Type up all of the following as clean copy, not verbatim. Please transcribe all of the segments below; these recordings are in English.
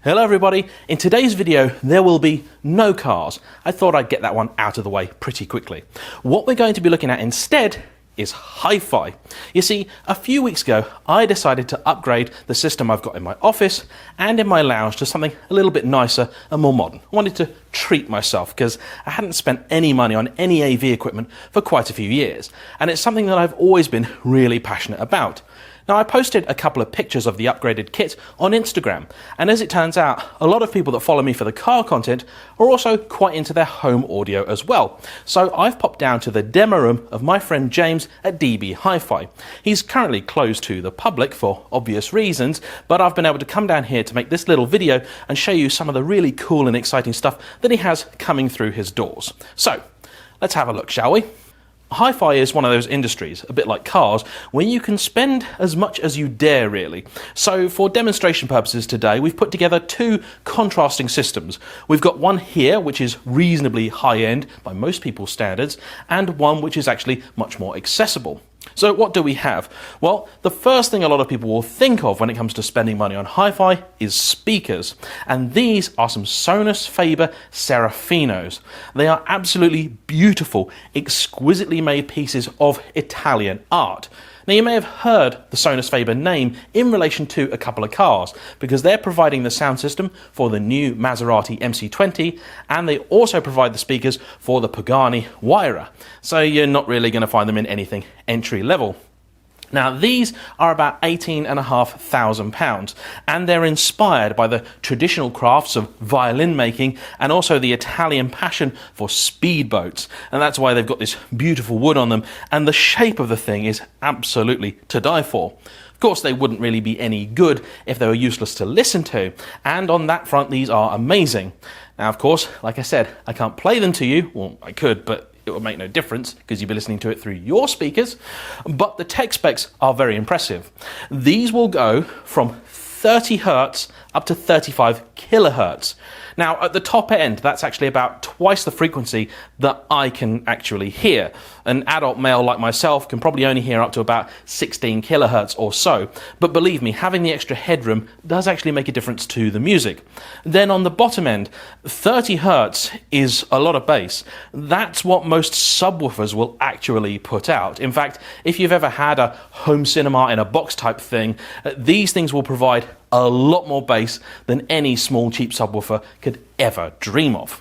Hello everybody, in today's video there will be no cars. I thought I'd get that one out of the way pretty quickly. What we're going to be looking at instead is HiFi. You see, a few weeks ago I decided to upgrade the system I've got in my office and in my lounge to something a little bit nicer and more modern. I wanted to treat myself because I hadn't spent any money on any AV equipment for quite a few years, and it's something that I've always been really passionate about. Now, I posted a couple of pictures of the upgraded kit on Instagram, and as it turns out, a lot of people that follow me for the car content are also quite into their home audio as well. So I've popped down to the demo room of my friend James at DB HiFi. He's currently closed to the public for obvious reasons, but I've been able to come down here to make this little video and show you some of the really cool and exciting stuff that he has coming through his doors. So let's have a look, shall we? HiFi is one of those industries, a bit like cars, where you can spend as much as you dare, really. So for demonstration purposes today, we've put together two contrasting systems. We've got one here, which is reasonably high-end by most people's standards, and one which is actually much more accessible. So what do we have? Well, the first thing a lot of people will think of when it comes to spending money on HiFi is speakers. And these are some Sonus Faber Serafinos. They are absolutely beautiful, exquisitely made pieces of Italian art. Now, you may have heard the Sonus Faber name in relation to a couple of cars, because they're providing the sound system for the new Maserati MC20, and they also provide the speakers for the Pagani Huayra. So you're not really going to find them in anything entry level. Now, these are about £18,500, and they're inspired by the traditional crafts of violin making and also the Italian passion for speedboats. And that's why they've got this beautiful wood on them, and the shape of the thing is absolutely to die for. Of course, they wouldn't really be any good if they were useless to listen to, and on that front, these are amazing. Now, of course, like I said, I can't play them to you. Well, I could, but it would make no difference because you'd be listening to it through your speakers, but the tech specs are very impressive. These will go from 30 hertz up to 35 kilohertz. Now, at the top end, that's actually about twice the frequency that I can actually hear. An adult male like myself can probably only hear up to about 16 kilohertz or so. But believe me, having the extra headroom does actually make a difference to the music. Then on the bottom end, 30 hertz is a lot of bass. That's what most subwoofers will actually put out. In fact, if you've ever had a home cinema in a box type thing, these things will provide a lot more bass than any small cheap subwoofer could ever dream of.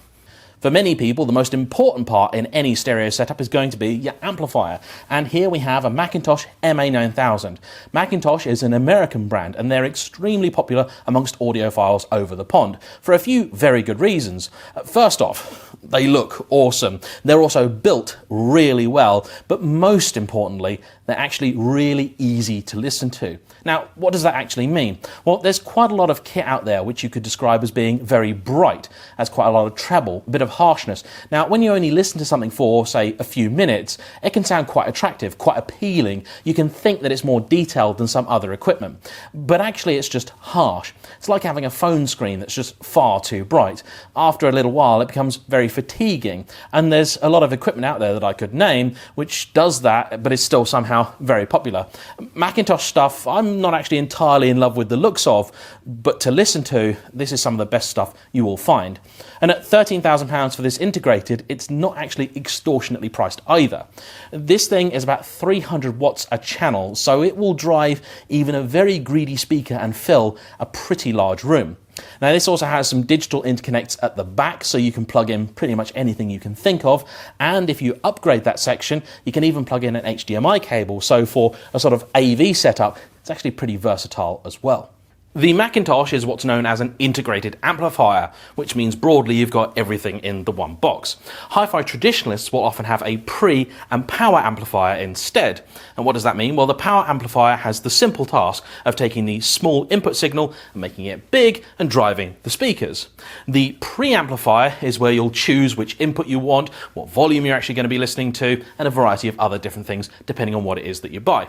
For many people, the most important part in any stereo setup is going to be your amplifier. And here we have a Macintosh MA9000. Macintosh is an American brand, and they're extremely popular amongst audiophiles over the pond for a few very good reasons. First off, they look awesome. They're also built really well, but most importantly, they're actually really easy to listen to. Now, what does that actually mean? Well, there's quite a lot of kit out there which you could describe as being very bright, has quite a lot of treble, a bit of harshness. Now, when you only listen to something for, say, a few minutes, it can sound quite attractive, quite appealing. You can think that it's more detailed than some other equipment, but actually it's just harsh. It's like having a phone screen that's just far too bright. After a little while, it becomes very fatiguing, and there's a lot of equipment out there that I could name which does that, but is still somehow very popular. Macintosh stuff, I'm not actually entirely in love with the looks of, but to listen to, this is some of the best stuff you will find. And at £13,000 for this integrated, it's not actually extortionately priced either. This thing is about 300 watts a channel, so it will drive even a very greedy speaker and fill a pretty large room. Now, this also has some digital interconnects at the back, so you can plug in pretty much anything you can think of, and if you upgrade that section, you can even plug in an HDMI cable, so for a sort of AV setup, it's actually pretty versatile as well. The Macintosh is what's known as an integrated amplifier, which means broadly you've got everything in the one box. HiFi traditionalists will often have a pre- and power amplifier instead. And what does that mean? Well, the power amplifier has the simple task of taking the small input signal and making it big and driving the speakers. The pre-amplifier is where you'll choose which input you want, what volume you're actually going to be listening to, and a variety of other different things depending on what it is that you buy.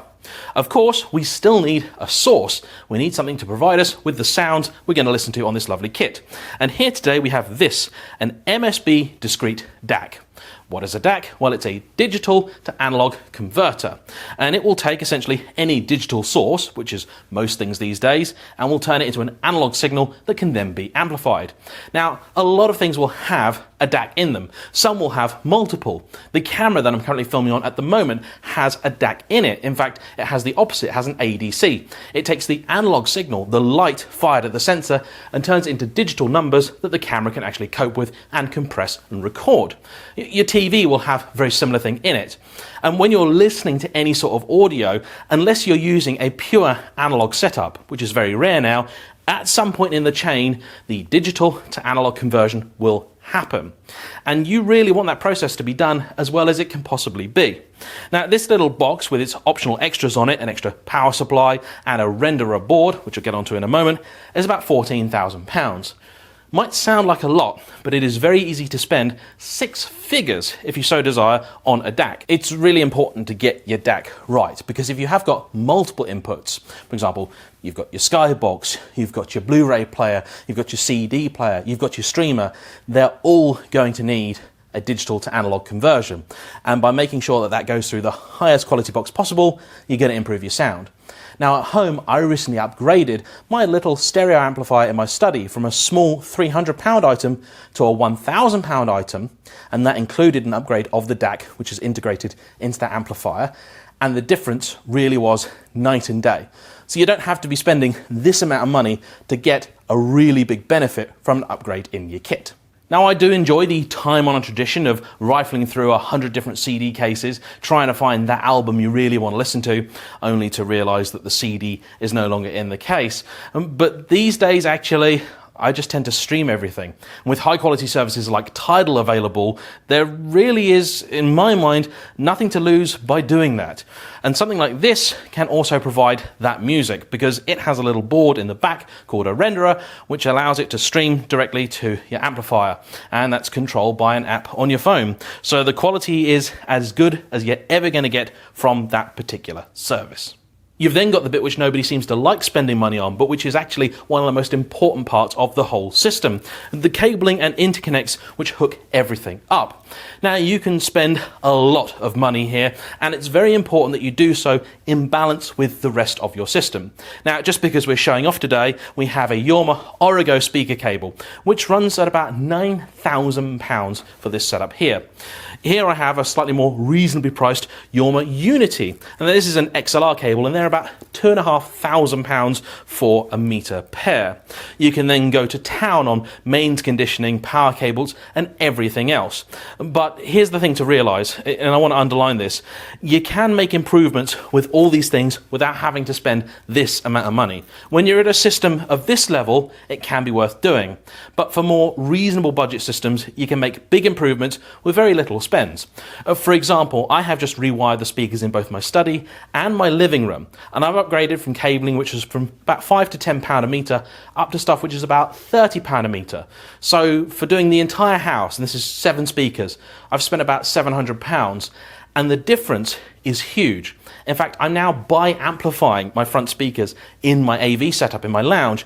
Of course, we still need a source. We need something to provide us with the sounds we're going to listen to on this lovely kit. And here today we have this, an MSB discrete DAC. What is a DAC? Well, it's a digital to analog converter, and it will take essentially any digital source, which is most things these days, and will turn it into an analog signal that can then be amplified. Now, a lot of things will have a DAC in them. Some will have multiple. The camera that I'm currently filming on at the moment has a DAC in it. In fact, it has the opposite. It has an ADC. It takes the analog signal, the light fired at the sensor, and turns it into digital numbers that the camera can actually cope with and compress and record. Your TV will have a very similar thing in it. And when you're listening to any sort of audio, unless you're using a pure analog setup, which is very rare now, at some point in the chain, the digital to analog conversion will happen. And you really want that process to be done as well as it can possibly be. Now, this little box with its optional extras on it, an extra power supply and a renderer board, which I'll get onto in a moment, is about £14,000. Might sound like a lot, but it is very easy to spend 6 figures, if you so desire, on a DAC. It's really important to get your DAC right, because if you have got multiple inputs, for example, you've got your Skybox, you've got your Blu-ray player, you've got your CD player, you've got your streamer, they're all going to need a digital to analog conversion. And by making sure that that goes through the highest quality box possible, you're going to improve your sound. Now at home, I recently upgraded my little stereo amplifier in my study from a small £300 item to a £1,000 item, and that included an upgrade of the DAC, which is integrated into that amplifier, and the difference really was night and day. So you don't have to be spending this amount of money to get a really big benefit from an upgrade in your kit. Now, I do enjoy the time-honored tradition of rifling through 100 different CD cases, trying to find that album you really want to listen to, only to realise that the CD is no longer in the case. But these days, actually, I just tend to stream everything. With high-quality services like Tidal available, there really is, in my mind, nothing to lose by doing that. And something like this can also provide that music, because it has a little board in the back called a renderer, which allows it to stream directly to your amplifier, and that's controlled by an app on your phone. So the quality is as good as you're ever going to get from that particular service. You've then got the bit which nobody seems to like spending money on, but which is actually one of the most important parts of the whole system. The cabling and interconnects which hook everything up. Now, you can spend a lot of money here, and it's very important that you do so in balance with the rest of your system. Now, just because we're showing off today, we have a Yamaha Origo speaker cable, which runs at about £9,000 for this setup here. Here I have a slightly more reasonably priced Yamaha Unity, and this is an XLR cable, and they're about £2,500 for a metre pair. You can then go to town on mains conditioning, power cables, and everything else. But here's the thing to realise, and I want to underline this: you can make improvements with all these things without having to spend this amount of money. When you're at a system of this level, it can be worth doing. But for more reasonable budget systems, you can make big improvements with very little spends. For example, I have just rewired the speakers in both my study and my living room, and I've upgraded from cabling which is from about £5 to £10 a metre up to stuff which is about £30 a metre. So for doing the entire house, and this is 7 speakers, I've spent about £700, and the difference is huge. In fact, I'm now bi-amplifying my front speakers in my AV setup in my lounge,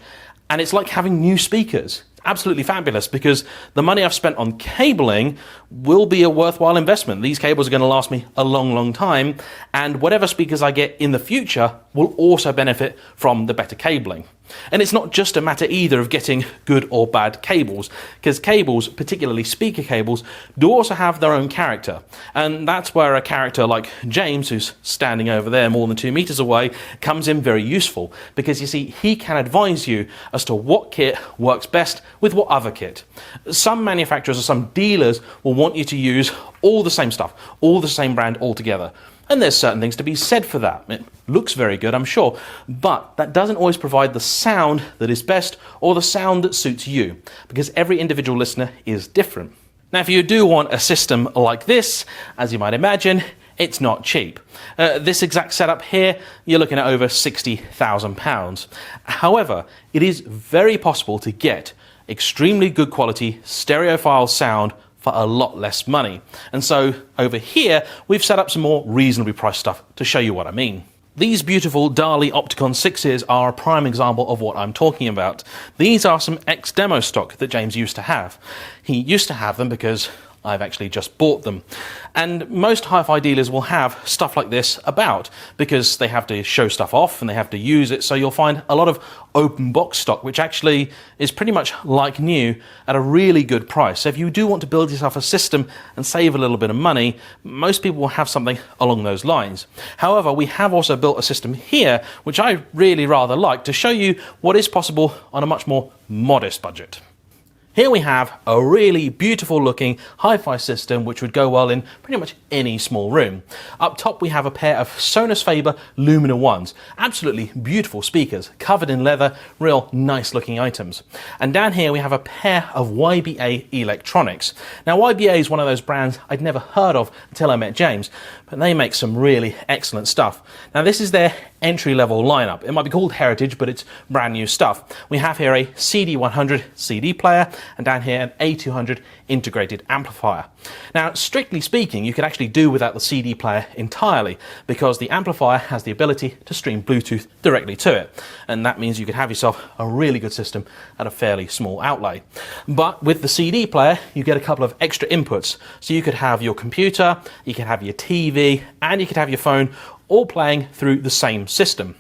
and it's like having new speakers. Absolutely fabulous, because the money I've spent on cabling will be a worthwhile investment. These cables are going to last me a long, long time, and whatever speakers I get in the future will also benefit from the better cabling. And it's not just a matter either of getting good or bad cables, because cables, particularly speaker cables, do also have their own character. And that's where a character like James, who's standing over there more than 2 meters away, comes in very useful, because you see, he can advise you as to what kit works best with what other kit. Some manufacturers or some dealers will want you to use all the same stuff, all the same brand altogether. And there's certain things to be said for that. It looks very good, I'm sure, but that doesn't always provide the sound that is best or the sound that suits you, because every individual listener is different. Now, if you do want a system like this, as you might imagine, it's not cheap. This exact setup here, you're looking at over £60,000. However, it is very possible to get extremely good quality stereophile sound for a lot less money. And so over here, we've set up some more reasonably priced stuff to show you what I mean. These beautiful Dali Opticon 6s are a prime example of what I'm talking about. These are some ex-demo stock that James used to have. He used to have them because I've actually just bought them. And most HiFi dealers will have stuff like this about, because they have to show stuff off and they have to use it, so you'll find a lot of open box stock, which actually is pretty much like new at a really good price. So if you do want to build yourself a system and save a little bit of money, most people will have something along those lines. However, we have also built a system here, which I really rather like, to show you what is possible on a much more modest budget. Here we have a really beautiful looking HiFi system which would go well in pretty much any small room. Up top we have a pair of Sonos Faber Lumina 1s, absolutely beautiful speakers, covered in leather, real nice looking items. And down here we have a pair of YBA electronics. Now YBA is one of those brands I'd never heard of until I met James, but they make some really excellent stuff. Now this is their entry-level lineup. It might be called Heritage, but it's brand new stuff. We have here a CD100 CD player, and down here an A200 integrated amplifier. Now, strictly speaking, you could actually do without the CD player entirely, because the amplifier has the ability to stream Bluetooth directly to it, and that means you could have yourself a really good system at a fairly small outlay. But with the CD player, you get a couple of extra inputs, so you could have your computer, you could have your TV, and you could have your phone all playing through the same system.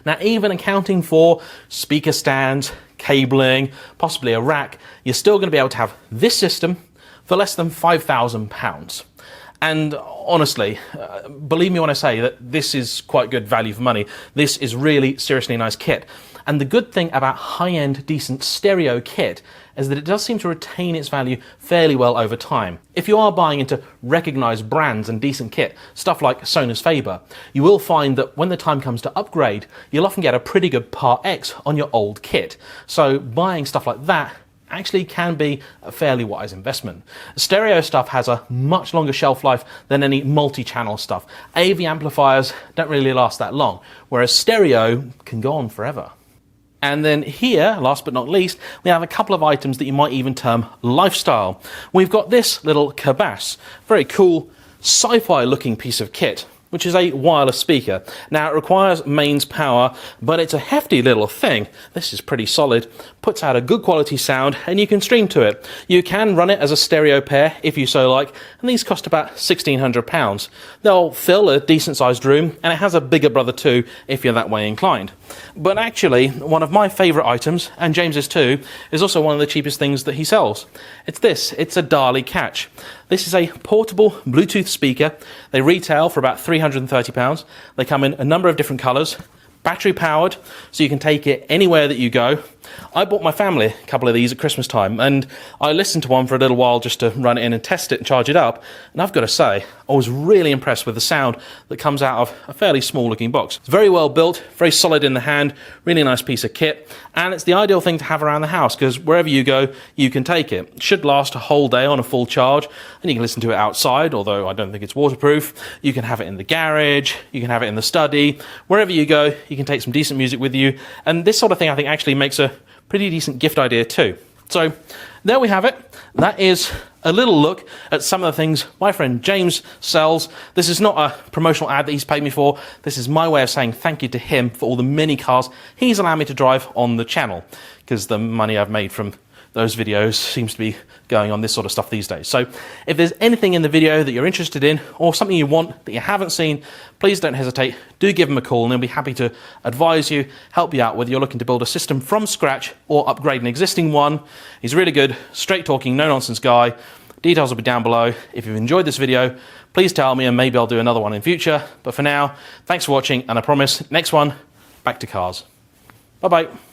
Now, even accounting for speaker stands, cabling, possibly a rack, you're still going to be able to have this system for less than £5,000. And honestly, believe me when I say that this is quite good value for money. This is really seriously nice kit. And the good thing about high-end, decent stereo kit is that it does seem to retain its value fairly well over time. If you are buying into recognized brands and decent kit, stuff like Sonos Faber, you will find that when the time comes to upgrade, you'll often get a pretty good Part X on your old kit. So buying stuff like that actually can be a fairly wise investment. Stereo stuff has a much longer shelf life than any multi-channel stuff. AV amplifiers don't really last that long, whereas stereo can go on forever. And then here, last but not least, we have a couple of items that you might even term lifestyle. We've got this little Cabas, very cool sci-fi looking piece of kit, which is a wireless speaker. Now, it requires mains power, but it's a hefty little thing. This is pretty solid, puts out a good quality sound, and you can stream to it. You can run it as a stereo pair if you so like, and these cost about £1,600. They'll fill a decent sized room, and it has a bigger brother too if you're that way inclined. But actually, one of my favourite items, and James's too, is also one of the cheapest things that he sells. It's this, it's a Dali Catch. This is a portable Bluetooth speaker. They retail for about £330. They come in a number of different colours, battery powered, so you can take it anywhere that you go. I bought my family a couple of these at Christmas time, and I listened to one for a little while just to run it in and test it and charge it up, and I've got to say, I was really impressed with the sound that comes out of a fairly small looking box. It's very well built, very solid in the hand, really nice piece of kit, and it's the ideal thing to have around the house, because wherever you go, you can take it. It should last a whole day on a full charge, and you can listen to it outside, although I don't think it's waterproof. You can have it in the garage, you can have it in the study, wherever you go, you can take some decent music with you, and this sort of thing I think actually makes a pretty decent gift idea too. So there we have it. That is a little look at some of the things my friend James sells. This is not a promotional ad that he's paid me for. This is my way of saying thank you to him for all the many cars he's allowed me to drive on the channel, because the money I've made from those videos seems to be going on this sort of stuff these days. So if there's anything in the video that you're interested in, or something you want that you haven't seen, please don't hesitate. Do give him a call and they'll be happy to advise you, help you out, whether you're looking to build a system from scratch or upgrade an existing one. He's really good, straight talking, no nonsense guy. Details will be down below. If you've enjoyed this video, please tell me and maybe I'll do another one in future. But for now, thanks for watching, and I promise, next one, back to cars. Bye-bye.